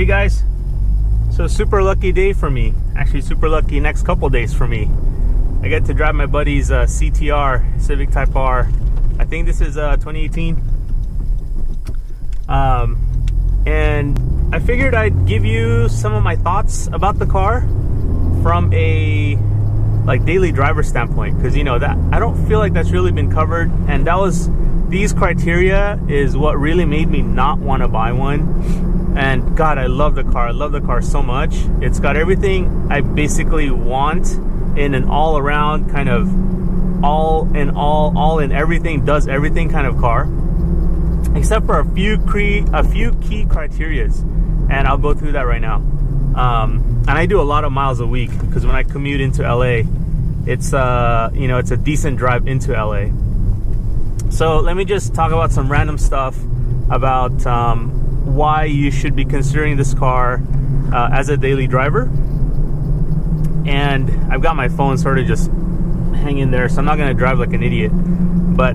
Hey guys, so super lucky day for me. Actually super lucky next couple days for me. I get to drive my buddy's CTR, Civic Type R. I think this is 2018. And I figured I'd give you some of my thoughts about the car from a daily driver standpoint, because you know that I don't feel like that's really been covered, and these criteria is what really made me not want to buy one. And God, I love the car. I love the car so much. It's got everything I basically want in an all-around kind of all in everything, does everything kind of car, except for a few key criterias, and I'll go through that right now. And I do a lot of miles a week because when I commute into LA, it's it's a decent drive into LA. So let me just talk about some random stuff about why you should be considering this car as a daily driver. And I've got my phone sort of just hanging there, so I'm not going to drive like an idiot. But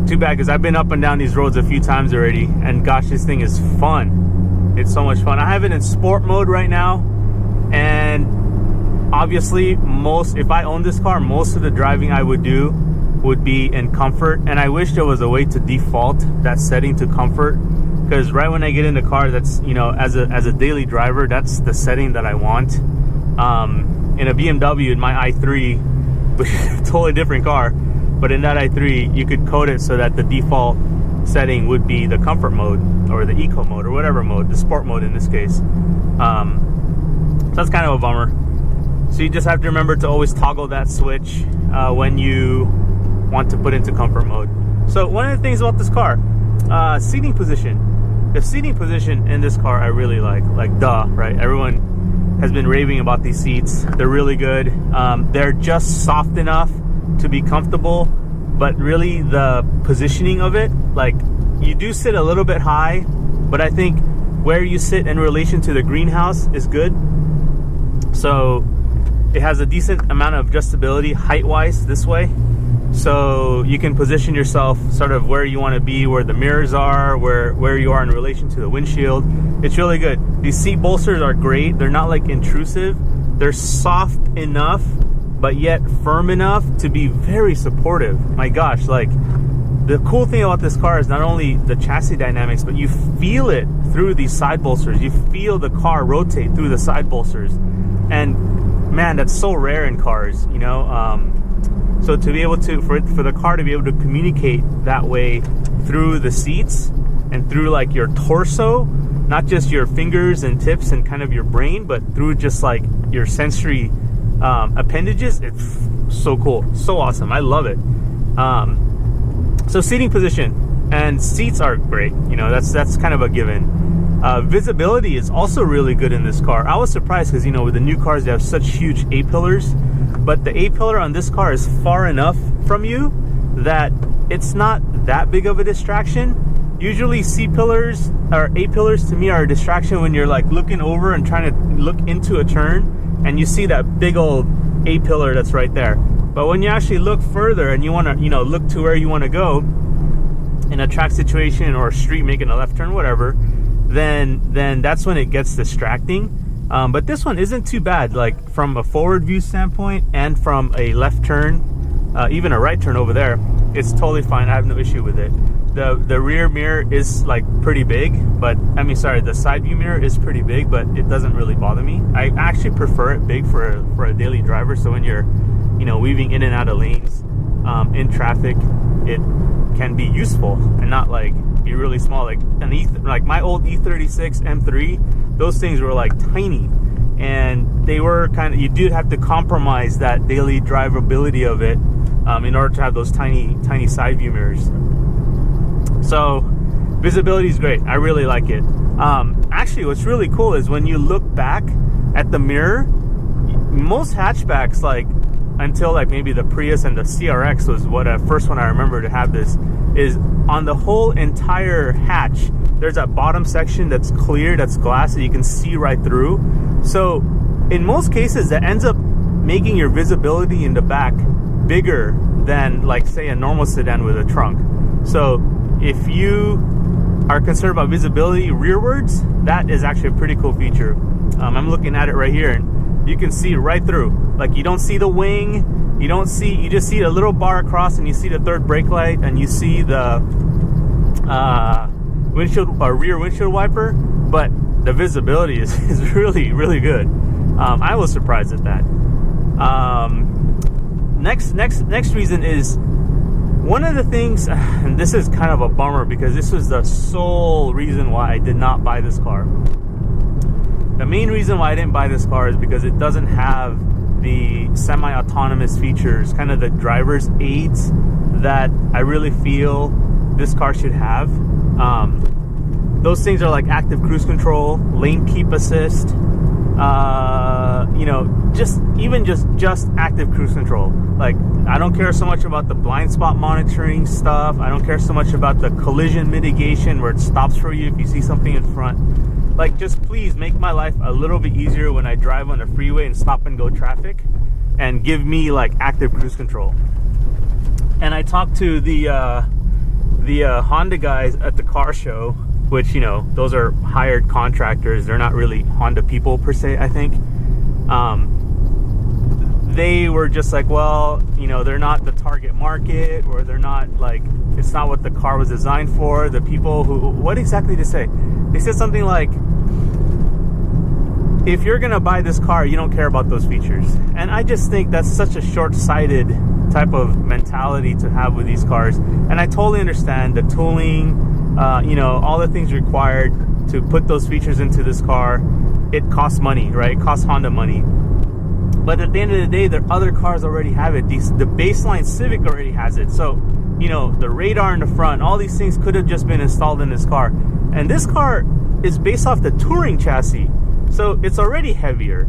too bad, because I've been up and down these roads a few times already, and gosh, this thing is fun. It's so much fun. I have it in sport mode right now, and obviously if I owned this car, most of the driving I would do would be in comfort, and I wish there was a way to default that setting to comfort, because right when I get in the car, that's, as a daily driver, that's the setting that I want. In a BMW, in my i3, which is a totally different car, but in that i3 you could code it so that the default setting would be the comfort mode or the eco mode or whatever mode, the sport mode in this case. So that's kind of a bummer. So you just have to remember to always toggle that switch when you want to put into comfort mode. So one of the things about this car, seating position. The seating position in this car I really like duh, right? Everyone has been raving about these seats. They're really good. They're just soft enough to be comfortable, but really the positioning of it, you do sit a little bit high, but I think where you sit in relation to the greenhouse is good. So it has a decent amount of adjustability height-wise this way. So you can position yourself sort of where you want to be, where the mirrors are, where you are in relation to the windshield. It's really good. These seat bolsters are great. They're not intrusive. They're soft enough, but yet firm enough to be very supportive. My gosh, the cool thing about this car is not only the chassis dynamics, but you feel it through these side bolsters. You feel the car rotate through the side bolsters. And man, that's so rare in cars, So to be able to, for the car to be able to communicate that way through the seats and through your torso, not just your fingers and tips and kind of your brain, but through just your sensory appendages, it's so cool, so awesome. I love it. So seating position and seats are great. That's kind of a given. Visibility is also really good in this car. I was surprised because with the new cars they have such huge A-pillars. But the A-pillar on this car is far enough from you that it's not that big of a distraction. Usually C-pillars or A-pillars to me are a distraction when you're looking over and trying to look into a turn and you see that big old A-pillar that's right there. But when you actually look further and you want to, look to where you want to go in a track situation or a street making a left turn, whatever, then that's when it gets distracting. But this one isn't too bad, from a forward view standpoint and from a left turn, even a right turn over there, it's totally fine. I have no issue with it. The rear mirror is pretty big, but the side view mirror is pretty big, but it doesn't really bother me. I actually prefer it big for a daily driver. So when you're, weaving in and out of lanes, in traffic, it can be useful and not be really small. My old E36 M3. Those things were tiny, and they were you did have to compromise that daily drivability of it in order to have those tiny side view mirrors. So visibility is great. I really like it. Actually, what's really cool is when you look back at the mirror, most hatchbacks until maybe the Prius and the CRX was what first one I remember to have this, is on the whole entire hatch there's that bottom section that's clear, that's glass, that you can see right through. So in most cases that ends up making your visibility in the back bigger than say a normal sedan with a trunk. So if you are concerned about visibility rearwards, that is actually a pretty cool feature. I'm looking at it right here, and you can see right through. Like, you don't see the wing, you just see a little bar across, and you see the third brake light, and you see the rear windshield wiper, but the visibility is really, really good. I was surprised at that. Next reason is, one of the things, and this is kind of a bummer because this was the sole reason why I did not buy this car. The main reason why I didn't buy this car is because it doesn't have the semi-autonomous features, kind of the driver's aids that I really feel this car should have. Those things are like active cruise control, lane keep assist, you know, just active cruise control. Like, I don't care so much about the blind spot monitoring stuff. I don't care so much about the collision mitigation where it stops for you if you see something in front. Like, just please make my life a little bit easier when I drive on the freeway and stop and go traffic, and give me like active cruise control. And I talked to the Honda guys at the car show, which, you know, those are hired contractors. They're not really Honda people per se, I think. They were just like, well, you know, they're not the target market, or they're not like, it's not what the car was designed for. The people who, what exactly did they say? They said something like, if you're gonna buy this car, you don't care about those features. And I just think that's such a short-sighted type of mentality to have with these cars. And I totally understand the tooling, you know, all the things required to put those features into this car. It costs money, right? It costs Honda money. But at the end of the day, their other cars already have it. The baseline Civic already has it. So, you know, the radar in the front, all these things could have just been installed in this car. And this car is based off the touring chassis, so it's already heavier.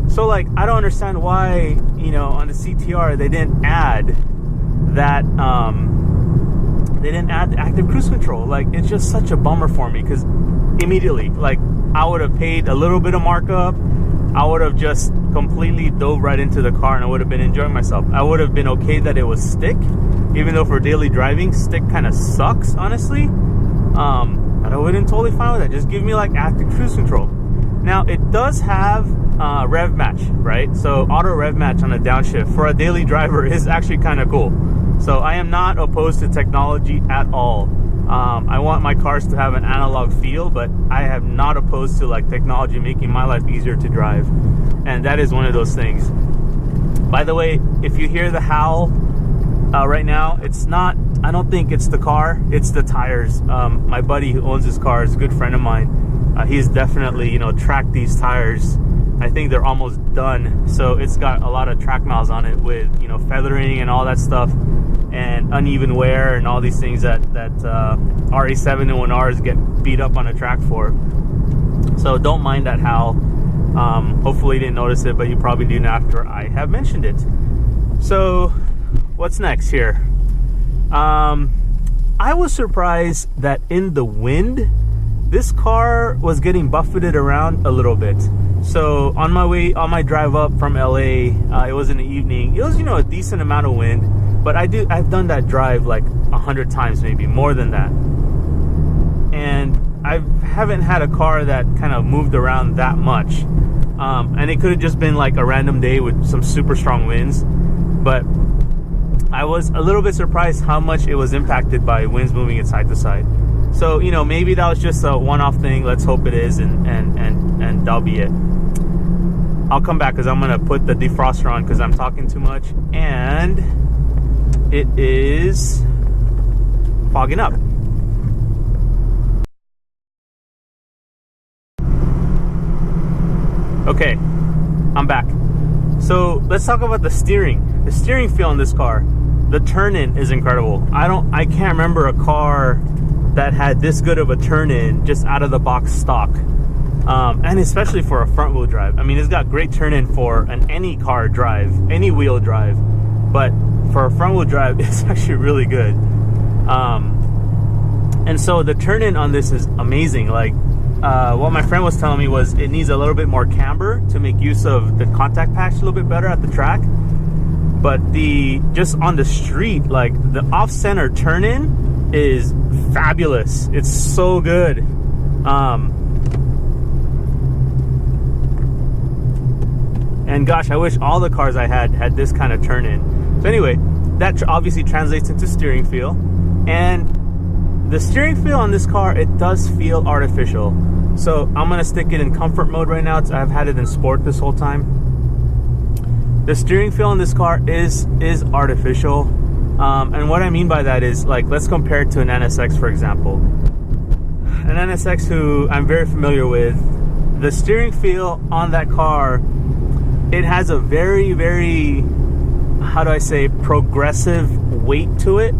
So, like, I don't understand why, you know, on the CTR they didn't add that. They didn't add the active cruise control. Like, it's just such a bummer for me, because immediately, like, I would have paid a little bit of markup. I would have just completely dove right into the car, and I would have been enjoying myself. I would have been okay that it was stick, even though for daily driving, stick kind of sucks, honestly. But I would have been totally fine with that. Just give me like active cruise control. Now, it does have Rev Match, right? So auto Rev Match on a downshift for a daily driver is actually kind of cool. So I am not opposed to technology at all. I want my cars to have an analog feel, but I am not opposed to like technology making my life easier to drive. And that is one of those things. By the way, if you hear the howl right now, it's not, I don't think it's the car, it's the tires. My buddy who owns this car is a good friend of mine. He's definitely, you know, tracked these tires. I think they're almost done. So it's got a lot of track miles on it with, you know, feathering and all that stuff, and uneven wear and all these things that RA701Rs get beat up on a track for. So don't mind that howl. Hopefully you didn't notice it, but you probably do now after I have mentioned it. So what's next here? I was surprised that in the wind, this car was getting buffeted around a little bit. So on my drive up from LA, it was in the evening. It was, you know, a decent amount of wind, but I've done that drive like 100 times, maybe more than that. And I haven't had a car that kind of moved around that much. And it could have just been like a random day with some super strong winds, but I was a little bit surprised how much it was impacted by winds moving it side to side. So, you know, maybe that was just a one-off thing. Let's hope it is, and that'll be it. I'll come back because I'm going to put the defroster on because I'm talking too much. And it is fogging up. Okay, I'm back. So let's talk about the steering. The steering feel on this car. The turn-in is incredible. I can't remember a car that had this good of a turn-in just out of the box stock, and especially for a front wheel drive. I mean, it's got great turn-in for an any car drive, any wheel drive, but for a front wheel drive, it's actually really good. And so the turn-in on this is amazing. Like, what my friend was telling me was it needs a little bit more camber to make use of the contact patch a little bit better at the track. But just on the street, like the off-center turn-in is fabulous. It's so good. And gosh, I wish all the cars I had this kind of turn in. So anyway, that obviously translates into steering feel. And the steering feel on this car, it does feel artificial. So I'm gonna stick it in comfort mode right now. I've had it in sport this whole time. The steering feel in this car is artificial. And what I mean by that is, like, let's compare it to an NSX, for example. An NSX who I'm very familiar with, the steering feel on that car, it has a very, very, how do I say, progressive weight to it.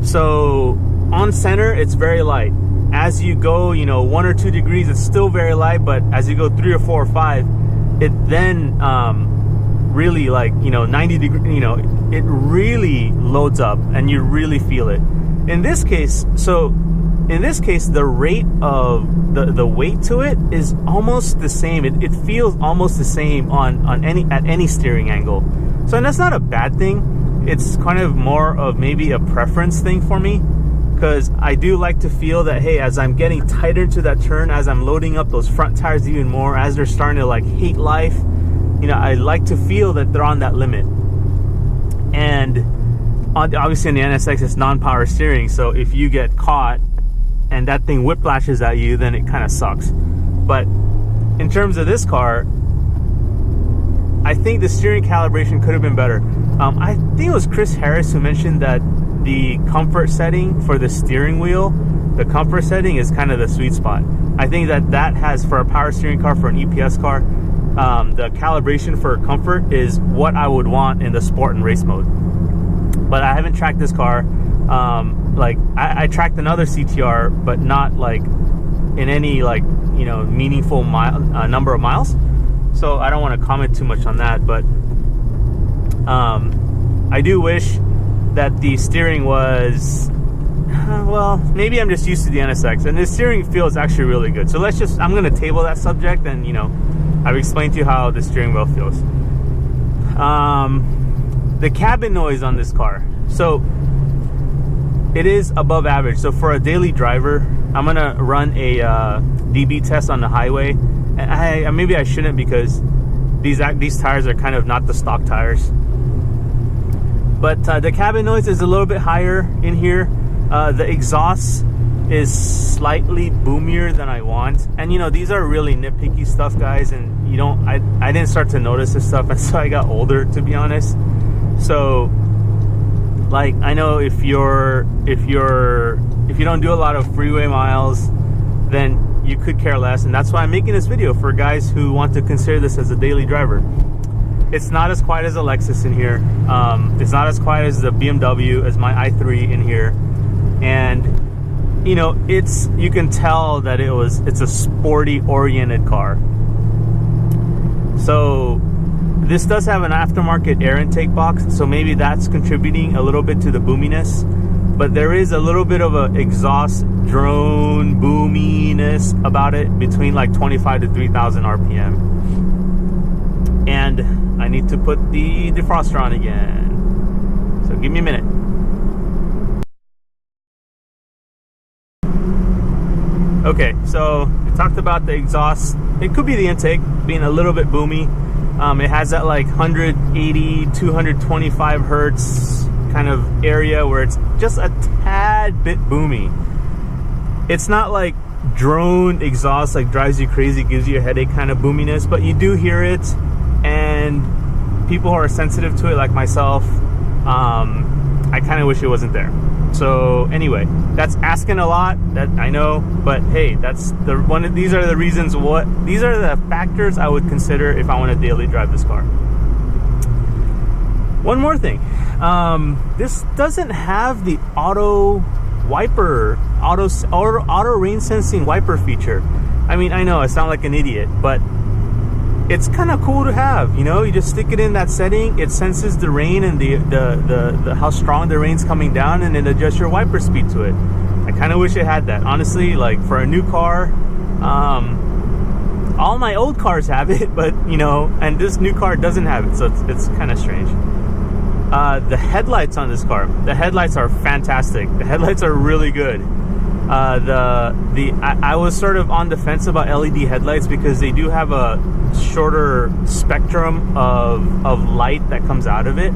So on center, it's very light. As you go, you know, 1 or 2 degrees, it's still very light, but as you go 3 or 4 or 5, it then really, like, you know, 90 degrees, you know, it really loads up and you really feel it. In this case, the rate of the weight to it is almost the same. It feels almost the same at any steering angle. So, and that's not a bad thing. It's kind of more of maybe a preference thing for me, because I do like to feel that, hey, as I'm getting tighter to that turn, as I'm loading up those front tires even more, as they're starting to like hate life, you know, I like to feel that they're on that limit. And obviously in the NSX, it's non-power steering, so if you get caught and that thing whiplashes at you, then it kind of sucks. But in terms of this car, I think the steering calibration could have been better. I think it was Chris Harris who mentioned that the comfort setting for the steering wheel, the comfort setting is kind of the sweet spot. I think that has, for a power steering car, for an EPS car, the calibration for comfort is what I would want in the sport and race mode. But I haven't tracked this car. Like I tracked another CTR, but not like in any, like, you know, meaningful number of miles. So I don't want to comment too much on that. But I do wish that the steering was, well, maybe I'm just used to the NSX, and the steering feels actually really good. So I'm going to table that subject, and, you know, I've explained to you how the steering wheel feels. The cabin noise on this car, so it is above average. So for a daily driver, I'm gonna run a dB test on the highway, and maybe I shouldn't, because these tires are kind of not the stock tires. But the cabin noise is a little bit higher in here. The exhaust is slightly boomier than I want, and you know, these are really nitpicky stuff, guys, and you don't, I didn't start to notice this stuff until I got older, to be honest. So, like, I know if you don't do a lot of freeway miles, then you could care less, and that's why I'm making this video, for guys who want to consider this as a daily driver. It's not as quiet as a Lexus in here. It's not as quiet as the BMW, as my i3 in here, and you know, you can tell that it's a sporty oriented car. So this does have an aftermarket air intake box, so maybe that's contributing a little bit to the boominess. But there is a little bit of a exhaust drone boominess about it, between like 25 to 3,000 RPM. And I need to put the defroster on again. So give me a minute. Okay, so we talked about the exhaust. It could be the intake being a little bit boomy. It has that like 180, 225 hertz kind of area where it's just a tad bit boomy. It's not like drone exhaust, like drives you crazy, gives you a headache kind of boominess, but you do hear it, and people who are sensitive to it, like myself, I kind of wish it wasn't there. So anyway, that's asking a lot, that I know, but hey, that's these are the reasons, these are the factors I would consider if I want to daily drive this car. One more thing, this doesn't have the auto rain sensing wiper feature. I mean, I know I sound like an idiot, but it's kind of cool to have. You know, you just stick it in that setting, it senses the rain and the how strong the rain's coming down, and then adjusts your wiper speed to it. I kind of wish it had that, honestly. Like, for a new car, all my old cars have it, but you know, and this new car doesn't have it, so it's kind of strange. The headlights on this car, the headlights are fantastic. The headlights are really good. I was sort of on the fence about LED headlights because they do have a shorter spectrum of light that comes out of it.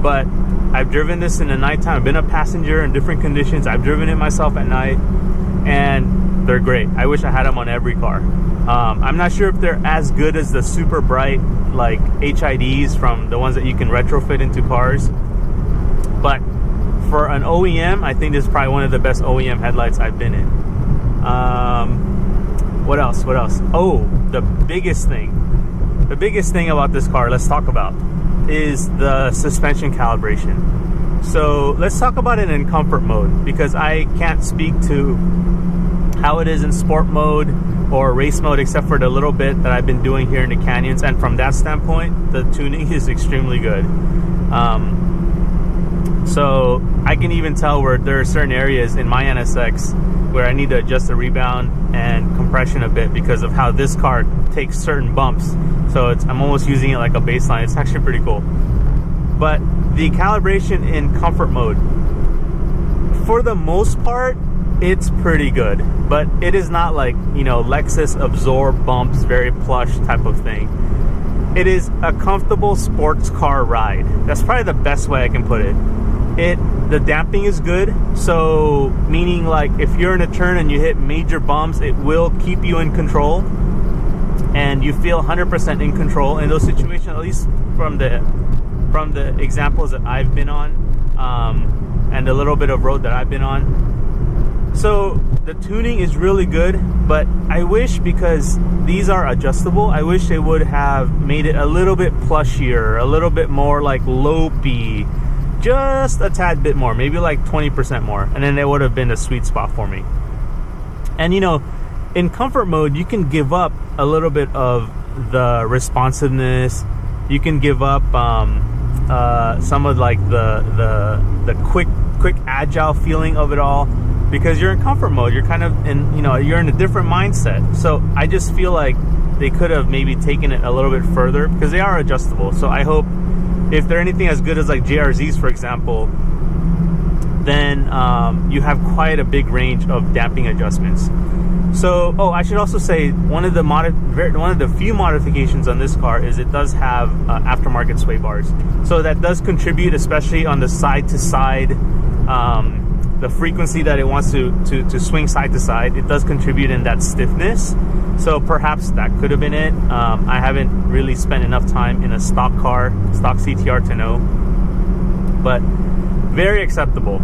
But I've driven this in the nighttime. I've been a passenger in different conditions. I've driven it myself at night, and they're great. I wish I had them on every car. I'm not sure if they're as good as the super bright like HIDs from the ones that you can retrofit into cars, but for an OEM, I think this is probably one of the best OEM headlights I've been in. What else? Oh, the biggest thing about this car, let's talk about, is the suspension calibration. So let's talk about it in comfort mode, because I can't speak to how it is in sport mode or race mode, except for the little bit that I've been doing here in the canyons. And from that standpoint, the tuning is extremely good. So I can even tell where there are certain areas in my NSX where I need to adjust the rebound and compression a bit because of how this car takes certain bumps. So I'm almost using it like a baseline. It's actually pretty cool. But the calibration in comfort mode, for the most part, it's pretty good. But it is not like, you know, Lexus absorb bumps, very plush type of thing. It is a comfortable sports car ride. That's probably the best way I can put it. The damping is good, so meaning like if you're in a turn and you hit major bumps, it will keep you in control, and you feel 100% in control in those situations, at least from the examples that I've been on, and the little bit of road that I've been on. So the tuning is really good, but I wish, because these are adjustable, I wish they would have made it a little bit plushier, a little bit more like lopey, just a tad bit more, maybe like 20% more, and then it would have been a sweet spot for me. And you know, in comfort mode, you can give up a little bit of the responsiveness. You can give up some of like the quick agile feeling of it all, because you're in comfort mode. You're kind of in, you know, you're in a different mindset. So I just feel like they could have maybe taken it a little bit further, because they are adjustable. So I hope, if they're anything as good as like JRZs, for example, then you have quite a big range of damping adjustments. So, oh, I should also say one of the few modifications on this car is it does have aftermarket sway bars. So that does contribute, especially on the side to side, the frequency that it wants to swing side to side. It does contribute in that stiffness. So perhaps that could have been it. I haven't really spent enough time in a stock car, stock CTR, to know, but very acceptable.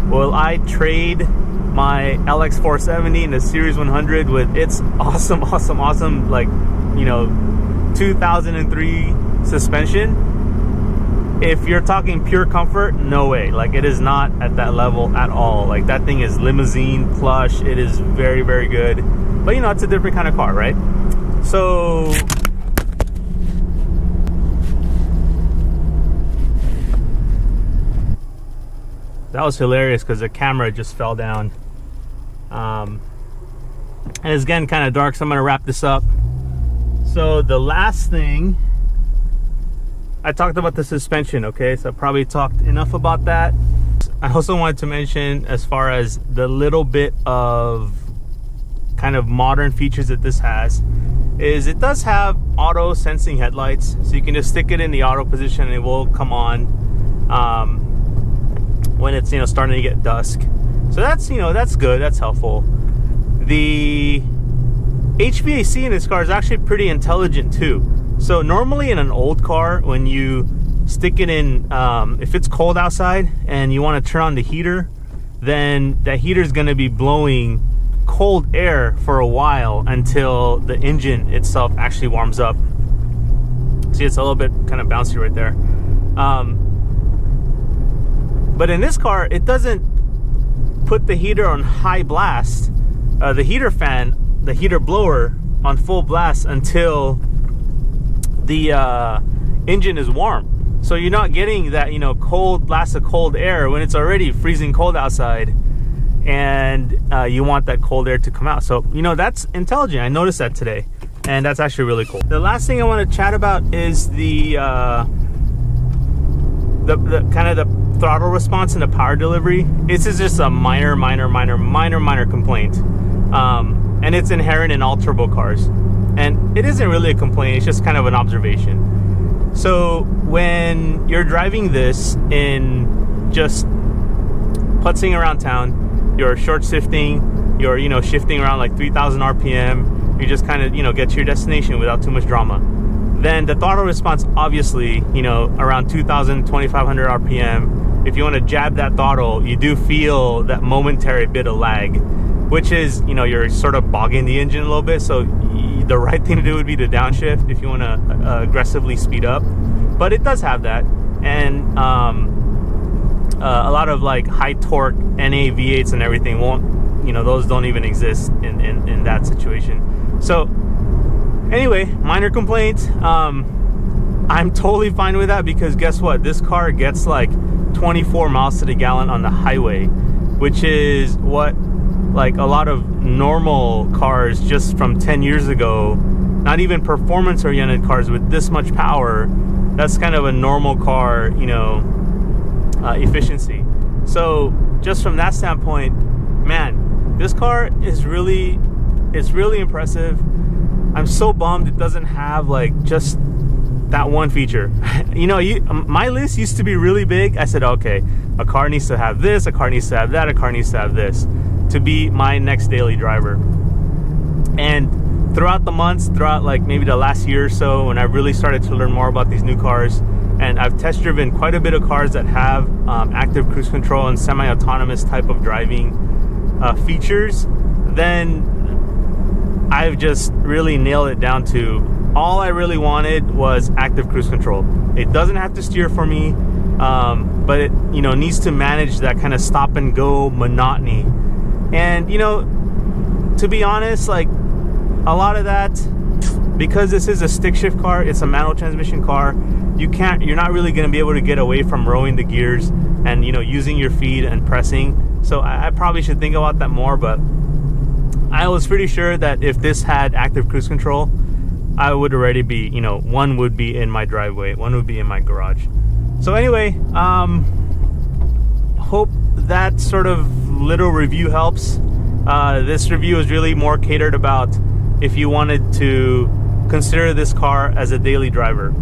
Will I trade my LX470 in the Series 100 with its awesome, like, you know, 2003 suspension? If you're talking pure comfort, no way. Like, it is not at that level at all. Like, that thing is limousine plush. It is very, very good. But, you know, it's a different kind of car, right? So that was hilarious because the camera just fell down. And it's getting kind of dark, so I'm going to wrap this up. So the last thing, I talked about the suspension, okay? So I probably talked enough about that. I also wanted to mention, as far as the little bit of kind of modern features that this has, is it does have auto sensing headlights. So you can just stick it in the auto position and it will come on when it's, you know, starting to get dusk. So that's, you know, that's good, that's helpful. The HVAC in this car is actually pretty intelligent too. So normally in an old car, when you stick it in, if it's cold outside and you want to turn on the heater, then that heater is going to be blowing cold air for a while until the engine itself actually warms up. See, it's a little bit kind of bouncy right there. But in this car, it doesn't put the heater on high blast, the heater fan, the heater blower on full blast until the engine is warm. So you're not getting that, you know, cold blast of cold air when it's already freezing cold outside, and you want that cold air to come out. So, you know, that's intelligent. I noticed that today, and that's actually really cool. The last thing I want to chat about is the the kind of the throttle response and the power delivery, this is just a minor complaint. And it's inherent in all turbo cars. And it isn't really a complaint, it's just kind of an observation. So when you're driving this in just putzing around town, you're short shifting, you're, you know, shifting around like 3,000 RPM, you just kind of, you know, get to your destination without too much drama. Then the throttle response, obviously, you know, around 2,000, 2,500 RPM, if you want to jab that throttle, you do feel that momentary bit of lag, which is, you know, you're sort of bogging the engine a little bit. So the right thing to do would be to downshift if you want to aggressively speed up. But it does have that. And a lot of like high torque NA V8s and everything won't, you know, those don't even exist in that situation. So anyway, minor complaint. I'm totally fine with that, because guess what? This car gets like 24 miles to the gallon on the highway, which is what like a lot of normal cars just from 10 years ago, not even performance oriented cars with this much power, that's kind of a normal car, you know, efficiency. So just from that standpoint, man, this car is really, it's really impressive. I'm so bummed it doesn't have like just that one feature. You know, my list used to be really big. I said, okay, a car needs to have this, a car needs to have that, a car needs to have this to be my next daily driver. And throughout the months, throughout like maybe the last year or so, when I really started to learn more about these new cars, and I've test driven quite a bit of cars that have active cruise control and semi-autonomous type of driving features, then I've just really nailed it down to all I really wanted was active cruise control. It doesn't have to steer for me, but it, you know, needs to manage that kind of stop and go monotony. And, you know, to be honest, like a lot of that, because this is a stick shift car, it's a manual transmission car, you're not really going to be able to get away from rowing the gears and, you know, using your feet and pressing. So I probably should think about that more, but I was pretty sure that if this had active cruise control, I would already be, you know, one would be in my driveway, one would be in my garage. So anyway, hope that sort of little review helps. This review is really more catered about if you wanted to consider this car as a daily driver.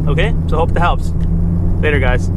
Okay, so hope that helps. Later, guys.